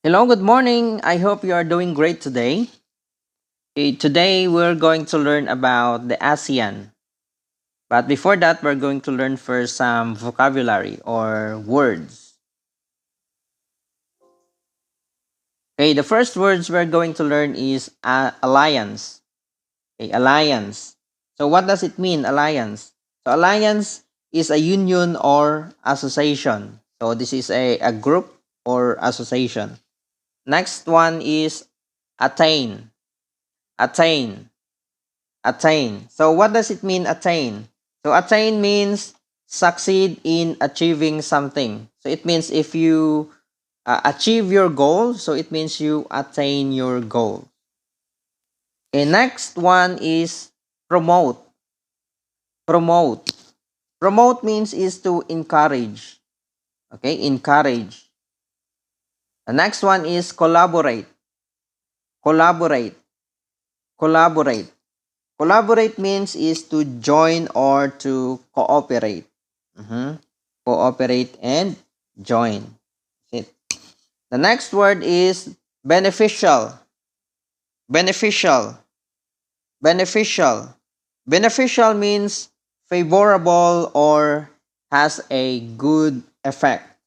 Hello, good morning. I hope you are doing great today. Today we're going to learn about the ASEAN. But before that, we're going to learn first some vocabulary or words. Okay, the first words we're going to learn is alliance. Okay, alliance. So what does it mean, alliance? So alliance is a union or association. So this is a group or association. Next one is attain. Attain. Attain. So what does it mean, attain? So attain means succeed in achieving something. So it means if you achieve your goal, so it means you attain your goal. Okay, next one is promote. Promote. Promote means is to encourage. Okay, encourage. The next one is collaborate. Collaborate. Collaborate. Collaborate means is to join or to cooperate. Mhm. Cooperate and join. It. The next word is beneficial. Beneficial. Beneficial. Beneficial means favorable or has a good effect.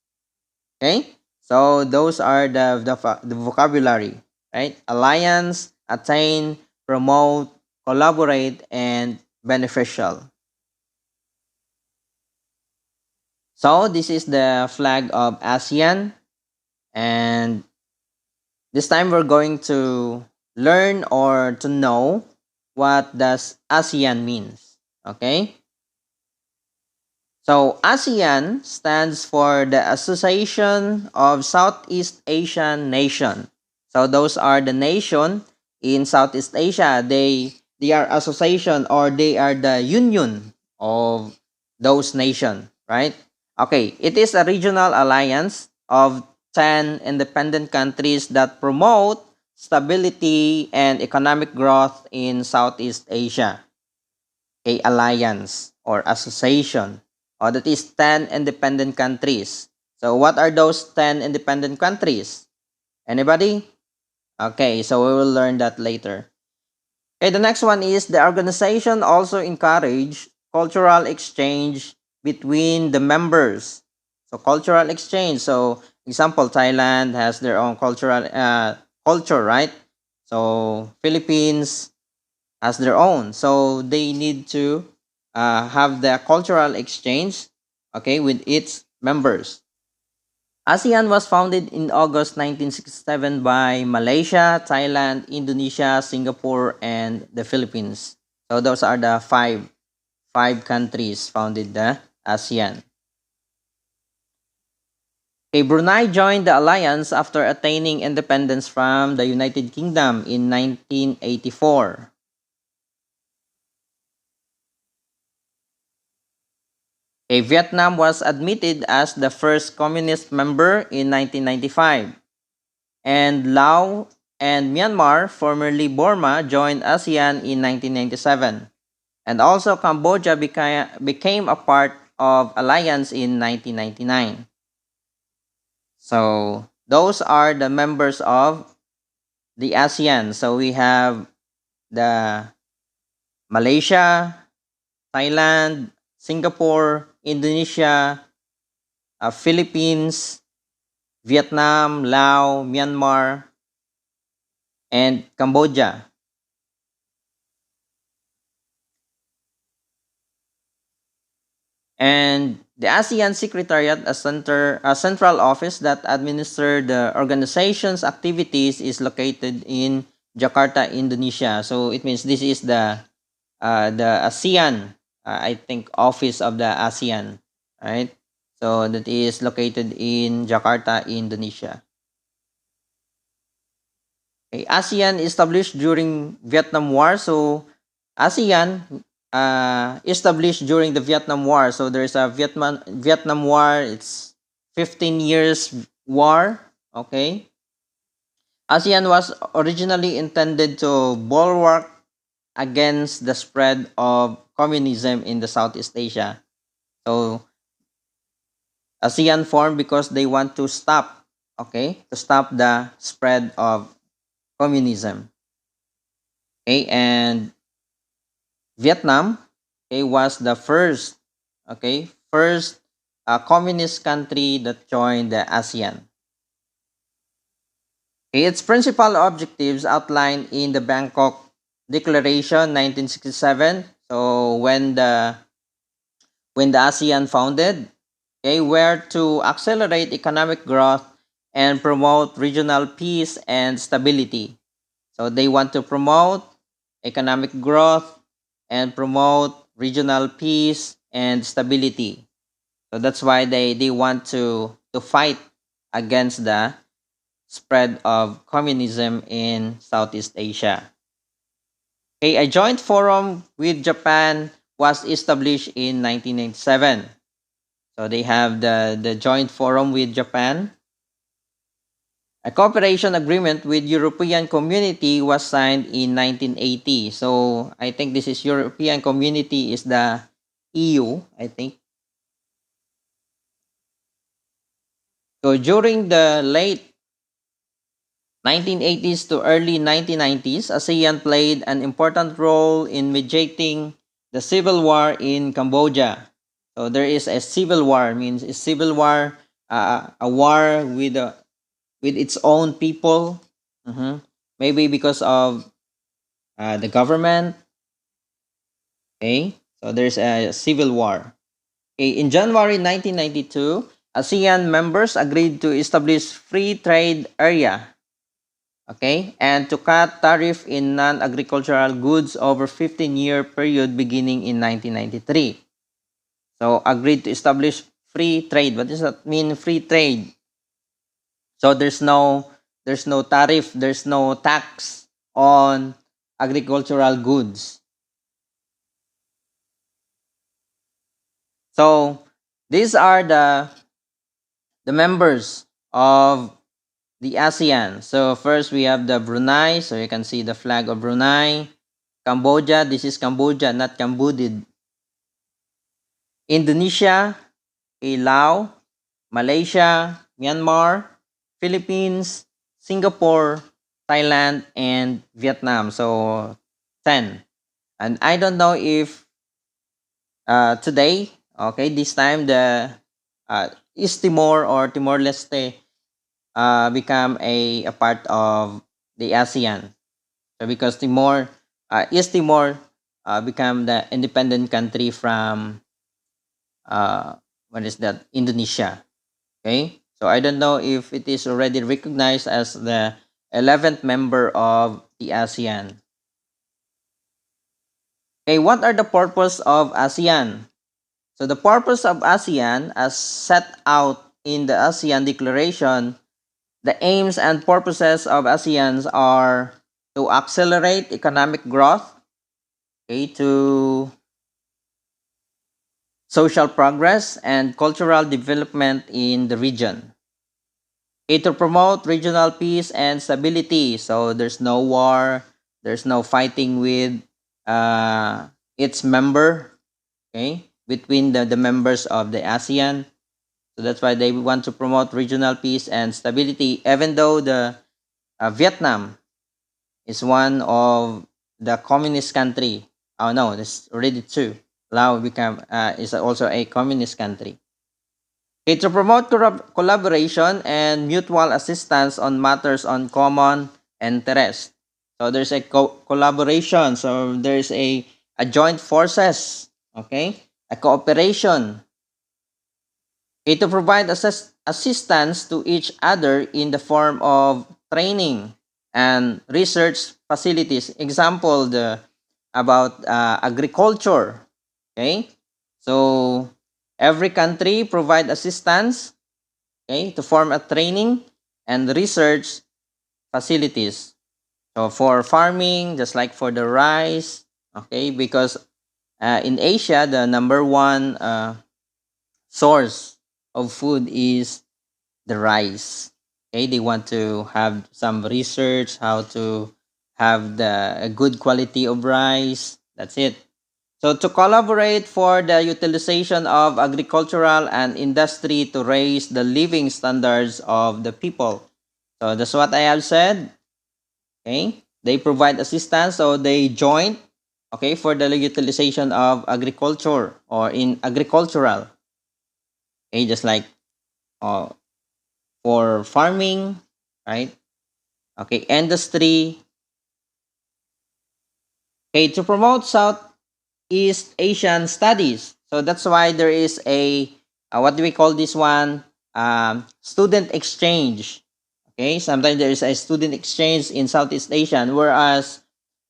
Okay? So those are the vocabulary, right? Alliance, attain, promote, collaborate, and beneficial. So this is the flag of ASEAN, and this time we're going to learn or to know what does ASEAN means. Okay? So ASEAN stands for the Association of Southeast Asian Nation. So those are the nation in Southeast Asia. They are association or they are the union of those nation, right? Okay, it is a regional alliance of 10 independent countries that promote stability and economic growth in Southeast Asia. A alliance or association. Or that is 10 independent countries. So what are those 10 independent countries? Anybody? Okay, so we will learn that later. Okay, the next one is the organization also encourage cultural exchange between the members. So cultural exchange. So example, Thailand has their own cultural culture, right? So Philippines as their own. So they need to have the cultural exchange, okay, with its members. ASEAN was founded in August 1967 by Malaysia, Thailand, Indonesia, Singapore, and the Philippines. So those are the five countries founded the ASEAN. Okay, Brunei joined the alliance after attaining independence from the United Kingdom in 1984. Vietnam was admitted as the first communist member in 1995, and Laos and Myanmar, formerly Burma, joined ASEAN in 1997, and also Cambodia became a part of alliance in 1999. So those are the members of the ASEAN. So we have the Malaysia, Thailand, Singapore, Indonesia, Philippines, Vietnam, Laos, Myanmar, and Cambodia. And the ASEAN Secretariat, a central office that administers the organization's activities, is located in Jakarta, Indonesia. So it means this is the ASEAN, I think, office of the ASEAN, right? So that is located in Jakarta, Indonesia. Okay, ASEAN established during Vietnam War. So ASEAN established during the Vietnam War. So there's a Vietnam War. It's 15 years war. Okay. ASEAN was originally intended to bulwark against the spread of communism in the Southeast Asia. So ASEAN formed because they want to stop okay, to stop the spread of communism. Okay, and Vietnam, okay, was the first communist country that joined the ASEAN. Okay, its principal objectives outlined in the Bangkok Declaration 1967. So when the ASEAN founded, okay, were to accelerate economic growth and promote regional peace and stability. So they want to promote economic growth and promote regional peace and stability. So that's why they want to fight against the spread of communism in Southeast Asia. Okay, a joint forum with Japan was established in 1997. So they have the joint forum with Japan. A cooperation agreement with European Community was signed in 1980. So I think this is European Community is the EU, I think. So during the late 1980s to early 1990s, ASEAN played an important role in mediating the civil war in Cambodia. So there is a civil war, means a civil war, a war with its own people. Mhm. Maybe because of the government. Okay, so there's a civil war. Okay, in January 1992, ASEAN members agreed to establish free trade area, okay, and to cut tariff in non-agricultural goods over 15-year period beginning in 1993. So agreed to establish free trade. What does that mean, free trade? So there's no tariff, there's no tax on agricultural goods. So these are the members of the ASEAN. So first we have the Brunei. So you can see the flag of Brunei. Cambodia. This is Cambodia, not Cambodian. Indonesia, Laos, Malaysia, Myanmar, Philippines, Singapore, Thailand, and Vietnam. So 10. And I don't know if today, okay, this time the East Timor or Timor Leste become a part of the ASEAN. So because East Timor become the independent country from what is that, Indonesia. Okay, so I don't know if it is already recognized as the 11th member of the ASEAN. Okay, what are the purpose of ASEAN? So the purpose of ASEAN, as set out in the ASEAN Declaration, the aims and purposes of ASEAN are to accelerate economic growth, okay, to social progress and cultural development in the region. Okay, to promote regional peace and stability. So there's no war, there's no fighting with its member, okay, between the members of the ASEAN. So that's why they want to promote regional peace and stability, even though the Vietnam is one of the communist country. Oh no, there's already two. Laos become is also a communist country. Okay, to promote collaboration and mutual assistance on matters on common interest. So there's a collaboration. So there's a joint forces. Okay, a cooperation. Okay, to provide assistance to each other in the form of training and research facilities. Example, the about agriculture. Okay, so every country provide assistance, okay, to form a training and research facilities. So for farming, just like for the rice, okay, because in Asia the number one source of food is the rice. Okay, they want to have some research how to have the a good quality of rice. That's it. So to collaborate for the utilization of agricultural and industry to raise the living standards of the people. So that's what I have said. Okay. They provide assistance, so they join, okay, for the utilization of agriculture or in agricultural. Okay, just like uh, for farming, right? Okay, industry. Okay, to promote Southeast Asian studies. So that's why there is a what do we call this one? Student exchange. Okay, sometimes there is a student exchange in Southeast Asia, whereas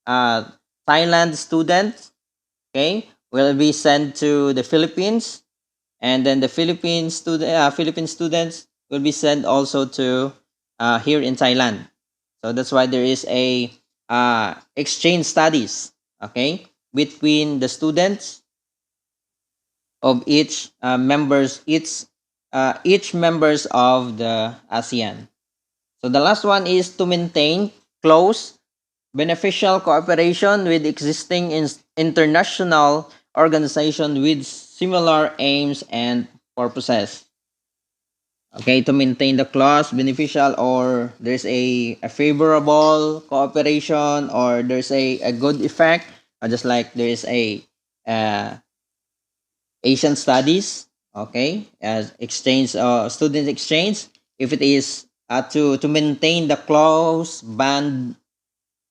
uh, Thailand students, okay, will be sent to the Philippines, and then the Philippine students will be sent also to here in Thailand. So that's why there is a exchange studies, okay, between the students of each members of the ASEAN. So the last one is to maintain close beneficial cooperation with existing international organizations with similar aims and purposes. Okay, to maintain the clause beneficial, or there's a favorable cooperation, or there's a good effect, just like there is a uh, Asian studies, okay, as exchange, student exchange. If it is to maintain the close band,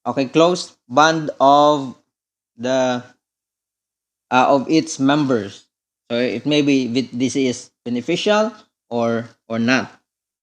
okay, close band the of its members. So it may be this is beneficial or not.